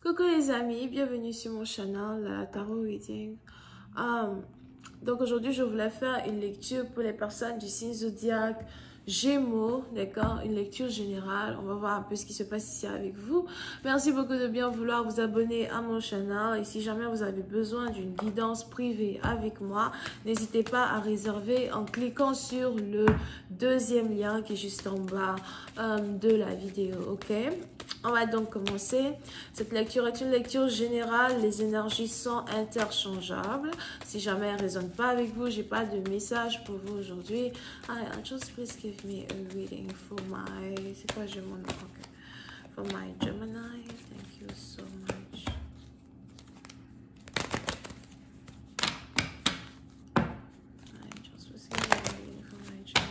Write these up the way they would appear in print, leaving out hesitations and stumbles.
Coucou les amis, bienvenue sur mon channel Tarot Reading. Donc aujourd'hui je voulais faire une lecture pour les personnes du signe zodiaque Gémeaux, d'accord, une lecture générale. On va voir un peu ce qui se passe ici avec vous. Merci beaucoup de bien vouloir vous abonner à mon channel et si jamais vous avez besoin d'une guidance privée avec moi, n'hésitez pas à réserver en cliquant sur le deuxième lien qui est juste en bas de la vidéo, ok? On va donc commencer. Cette lecture est une lecture générale. Les énergies sont interchangeables. Si jamais elles ne résonnent pas avec vous, j'ai pas de message pour vous aujourd'hui. Just please give me a reading for my... C'est quoi, je m'en... Okay. For my Gemini. Thank you so much. Just please give me a reading for my Gemini.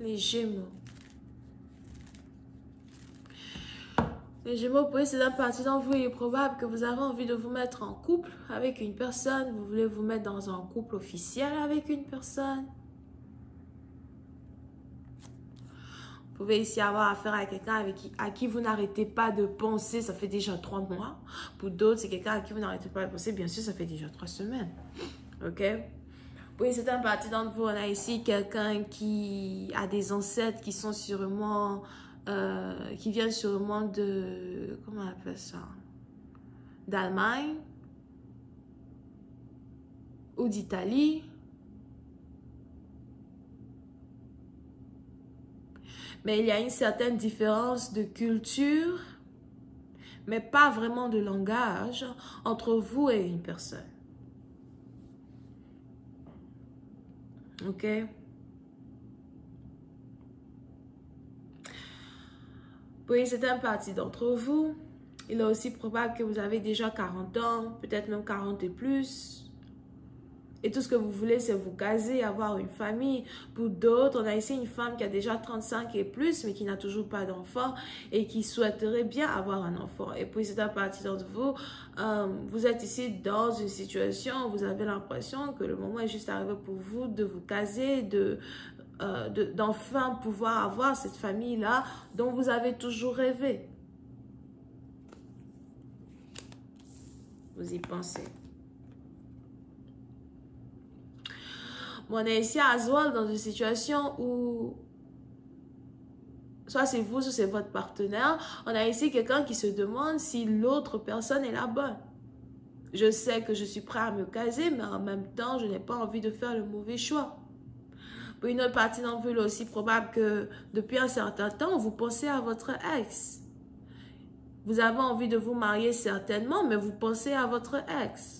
Les Gémeaux. Les Gémeaux, pour c'est la partie d'entre vous, il est probable que vous avez envie de vous mettre en couple avec une personne. Vous voulez vous mettre dans un couple officiel avec une personne. Vous pouvez ici avoir affaire à quelqu'un à qui vous n'arrêtez pas de penser. Ça fait déjà 3 mois. Pour d'autres, c'est quelqu'un à qui vous n'arrêtez pas de penser. Bien sûr, ça fait déjà 3 semaines. Ok? Oui, c'est un parti d'entre vous. On a ici quelqu'un qui a des ancêtres qui sont sûrement... qui viennent sûrement de... Comment on appelle ça? D'Allemagne. Ou d'Italie. Mais il y a une certaine différence de culture, mais pas vraiment de langage, entre vous et une personne. Ok? Oui, c'est un parti d'entre vous. Il est aussi probable que vous avez déjà 40 ans, peut-être même 40 et plus. Et tout ce que vous voulez, c'est vous caser, avoir une famille. Pour d'autres, on a ici une femme qui a déjà 35 et plus, mais qui n'a toujours pas d'enfant et qui souhaiterait bien avoir un enfant. Et puis, c'est un parti d'entre vous. Vous êtes ici dans une situation où vous avez l'impression que le moment est juste arrivé pour vous de vous caser, d'enfin pouvoir avoir cette famille-là dont vous avez toujours rêvé. Vous y pensez. Bon, on est ici à Aswell dans une situation où soit c'est vous, soit c'est votre partenaire. On a ici quelqu'un qui se demande si l'autre personne est la bonne. Je sais que je suis prêt à me caser, mais en même temps, je n'ai pas envie de faire le mauvais choix. Pour une autre partie d'entre vous, il est aussi probable que depuis un certain temps, vous pensez à votre ex. Vous avez envie de vous marier certainement, mais vous pensez à votre ex.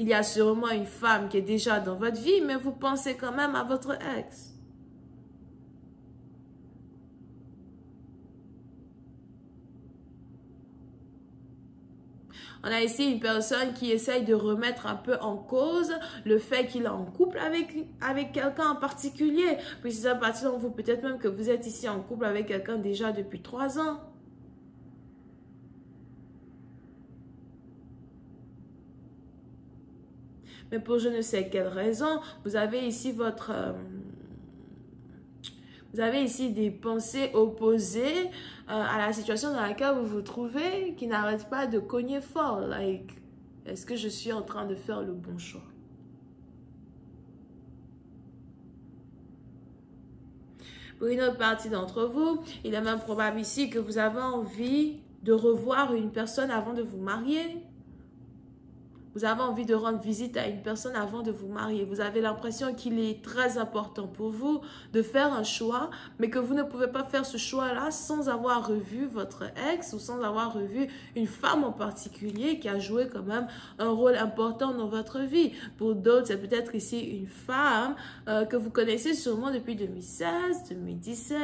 Il y a sûrement une femme qui est déjà dans votre vie, mais vous pensez quand même à votre ex. On a ici une personne qui essaye de remettre un peu en cause le fait qu'il est en couple avec quelqu'un en particulier. Puis c'est à partir de vous, peut-être même que vous êtes ici en couple avec quelqu'un déjà depuis 3 ans. Mais pour je ne sais quelle raison, vous avez ici vous avez ici des pensées opposées à la situation dans laquelle vous vous trouvez, qui n'arrêtent pas de cogner fort. Like, est-ce que je suis en train de faire le bon choix? Pour une autre partie d'entre vous, il est même probable ici que vous avez envie de revoir une personne avant de vous marier. Vous avez envie de rendre visite à une personne avant de vous marier. Vous avez l'impression qu'il est très important pour vous de faire un choix, mais que vous ne pouvez pas faire ce choix-là sans avoir revu votre ex ou sans avoir revu une femme en particulier qui a joué quand même un rôle important dans votre vie. Pour d'autres, c'est peut-être ici une femme que vous connaissez sûrement depuis 2016, 2017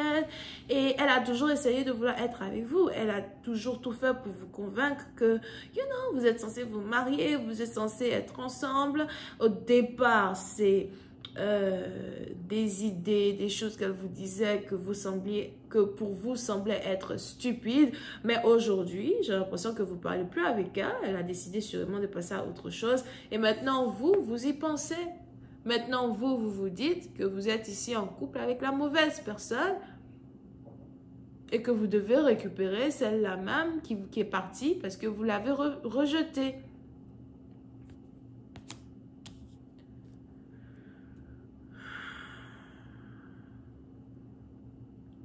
et elle a toujours essayé de vouloir être avec vous. Elle a toujours tout fait pour vous convaincre que, vous êtes censé vous marier, vous êtes censés être ensemble. Au départ, c'est des idées, des choses qu'elle vous disait que pour vous semblait être stupide. Mais aujourd'hui, j'ai l'impression que vous ne parlez plus avec elle. Elle a décidé sûrement de passer à autre chose. Et maintenant, vous y pensez. Maintenant, vous vous dites que vous êtes ici en couple avec la mauvaise personne et que vous devez récupérer celle-là même qui est partie parce que vous l'avez rejetée.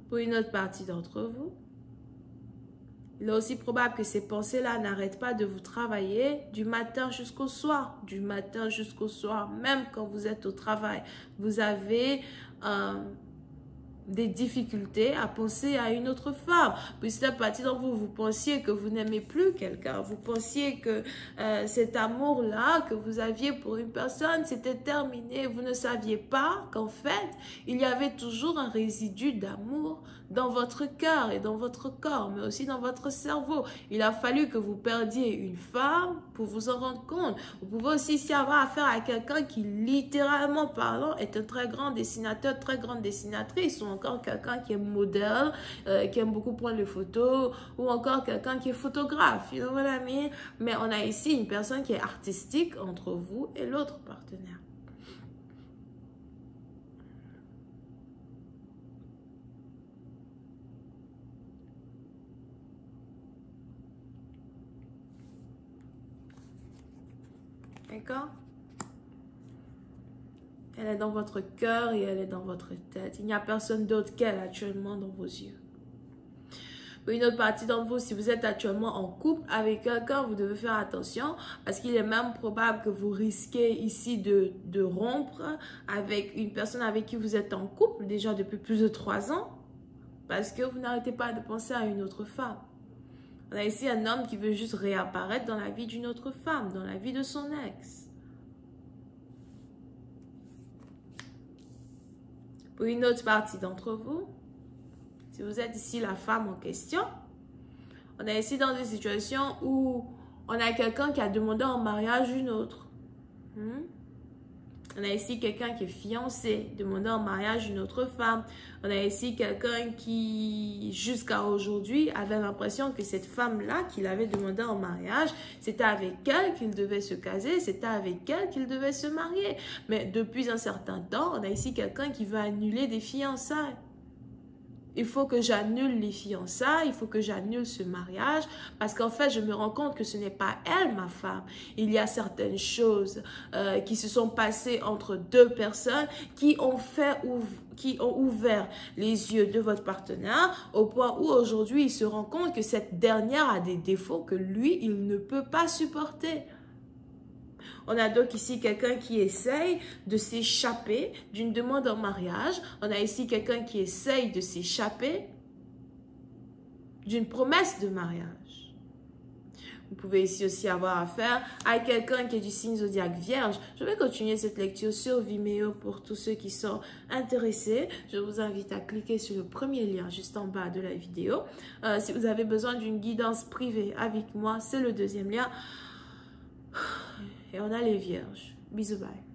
Pour une autre partie d'entre vous, il est aussi probable que ces pensées-là n'arrêtent pas de vous travailler du matin jusqu'au soir. Du matin jusqu'au soir, même quand vous êtes au travail. Vous avez des difficultés à penser à une autre femme. Puisque la partie d'entre vous, vous pensiez que vous n'aimez plus quelqu'un. Vous pensiez que cet amour-là que vous aviez pour une personne, c'était terminé. Vous ne saviez pas qu'en fait, il y avait toujours un résidu d'amour dans votre cœur et dans votre corps, mais aussi dans votre cerveau. Il a fallu que vous perdiez une femme pour vous en rendre compte. Vous pouvez aussi avoir affaire à quelqu'un qui, littéralement parlant, est un très grand dessinateur, très grande dessinatrice, ou encore quelqu'un qui est modèle, qui aime beaucoup prendre les photos, ou encore quelqu'un qui est photographe. You know what I mean? Mais on a ici une personne qui est artistique entre vous et l'autre partenaire. D'accord? Elle est dans votre cœur et elle est dans votre tête. Il n'y a personne d'autre qu'elle actuellement dans vos yeux. Pour une autre partie d'entre vous, si vous êtes actuellement en couple avec quelqu'un, vous devez faire attention parce qu'il est même probable que vous risquez ici de rompre avec une personne avec qui vous êtes en couple déjà depuis plus de 3 ans parce que vous n'arrêtez pas de penser à une autre femme. On a ici un homme qui veut juste réapparaître dans la vie d'une autre femme, dans la vie de son ex. Pour une autre partie d'entre vous, si vous êtes ici la femme en question, on est ici dans des situations où on a quelqu'un qui a demandé en mariage une autre. On a ici quelqu'un qui est fiancé, demandé en mariage une autre femme. On a ici quelqu'un qui, jusqu'à aujourd'hui, avait l'impression que cette femme-là qu'il avait demandé en mariage, c'était avec elle qu'il devait se caser, c'était avec elle qu'il devait se marier. Mais depuis un certain temps, on a ici quelqu'un qui veut annuler des fiançailles. Il faut que j'annule les fiançailles, il faut que j'annule ce mariage parce qu'en fait, je me rends compte que ce n'est pas elle, ma femme. Il y a certaines choses qui se sont passées entre deux personnes qui ont ouvert les yeux de votre partenaire au point où aujourd'hui, il se rend compte que cette dernière a des défauts que lui, il ne peut pas supporter. On a donc ici quelqu'un qui essaye de s'échapper d'une demande en mariage. On a ici quelqu'un qui essaye de s'échapper d'une promesse de mariage. Vous pouvez ici aussi avoir affaire à quelqu'un qui est du signe zodiaque vierge. Je vais continuer cette lecture sur Vimeo pour tous ceux qui sont intéressés. Je vous invite à cliquer sur le premier lien juste en bas de la vidéo. Si vous avez besoin d'une guidance privée avec moi, c'est le deuxième lien. Et on a les vierges. Bisous, bye.